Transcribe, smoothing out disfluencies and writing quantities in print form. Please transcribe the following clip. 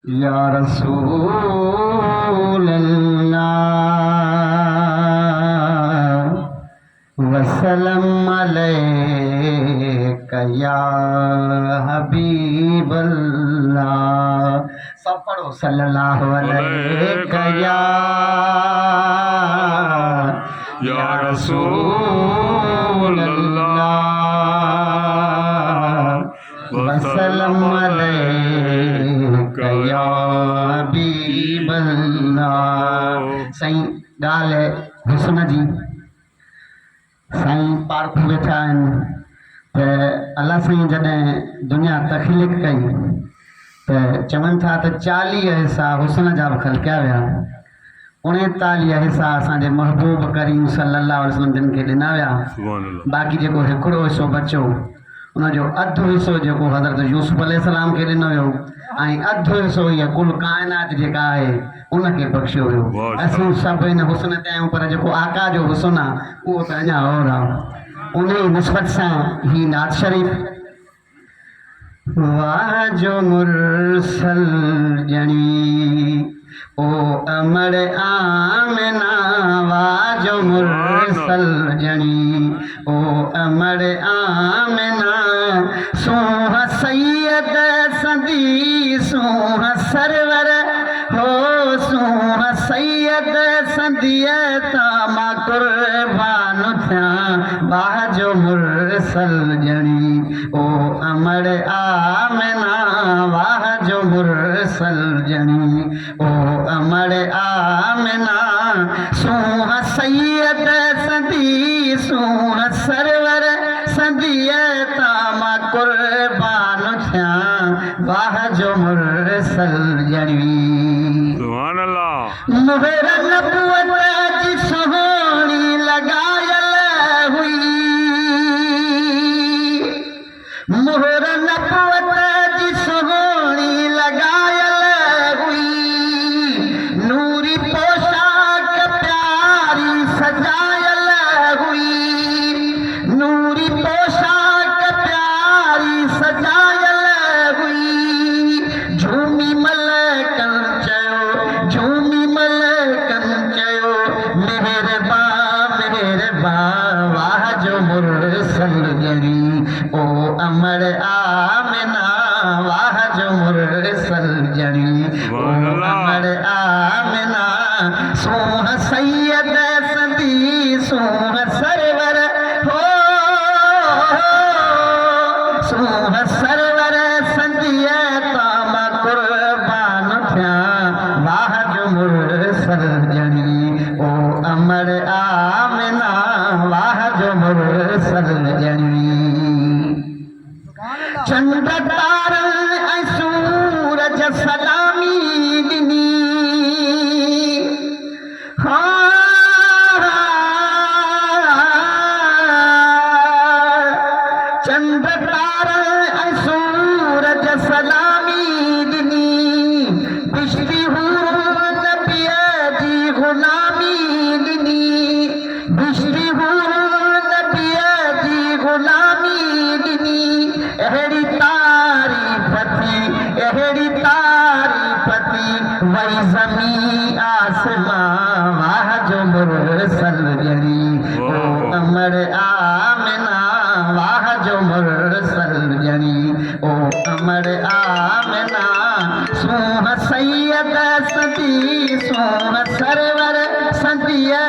या रसूल अल्लाह वसल्लम अलैका या हबीब अल्लाह। सब पढ़ो सल्लल्लाहु अलैका या रसूल अल्लाह वसल्लम अलैका या हबीब अल्लाह। साईं ॻाल्हि है हुस्न जी। साईं पार्क वेठा आहिनि त अल्लाह साईं जॾहिं दुनिया तख़लीक़ कई त चवनि था त 40 हिस्सा हुस्न जा बि ख़लकिया विया, 39 हिस्सा असांजे महबूब करीम सल्लल्लाहु अलैहि वसल्लम जिन खे ॾिना विया। बाक़ी जेको हिकिड़ो हिसो बचो उनजो अधु हिसो जेको हज़रत यूसुफ अलैहिस्सलाम खे ॾिनो वियो ऐं अधु हिसो इहा कुल काइनात जेका आहे उनखे बख़्शियो वियो। असीं सभु हिन हुस्न ते आहियूं पर जेको आका जो हुस्न आहे उहो त अञा और आहे। उन जी निस्बत सां ही नात शरीफ़ वाह जो मुरसल जणी ओ अमर आमना, वाह जो मुरसल जणी ओ अमर आमना, सोह सैयद सदी सोह सरवर हो, सोह सैयद सदिया तामा कुर्बान थिया, वाह जो मुरसल जणी ओ अमर आमना, वाह जो मुरसल जणी ओ अमर आमना, सोह सैयद सदी सोह सरवर सदिया तामा कुर्बान थिया, वाह जो मुरसल जणी। सुभान अल्लाह। मुहर नबुवत जी सोहणी लगायल हुई, मुहर नबुवत जी सोहणी लगायल हुई, नूरी पोशाक प्यारी सजायल हुई, नूरी पोशाक प्यारी सजायल हुई, झूमी मलकन चयो, झूमी मलकन चयो, मेहरबा मेहरबा, वाह जो मुरसल जणी ओ अमर आमना, वाह जो मुरसल जणी ओ अमर आमना, सोह सैयद सदी सोह सरवर हो, सोह सरवर सदिया तामा कुर्बान थिया, वाह जो मुरसल जणी ओ अमर आमना, वाह जो मुरसल जणी। चंड तारन ऐं सूरज सलामी ॾिनी, चंड तारन ऐं सूरज सलामी ॾिनी, बिजली हूर नबीअ जी ग़ुलामी ॾिनी, बिजली हूर नबीअ जी ग़ुलामी ॾिनी, अहिड़ी तारीफ़ थी, अहिड़ी तारीफ़ थी वई ज़मीं आसमां, वाह जो मुरसल जणी ओ अमर आमना, वाह जो मुरसल जणी ओ अमर आमना, सोह सैयद सदी सोह सरवर सदिया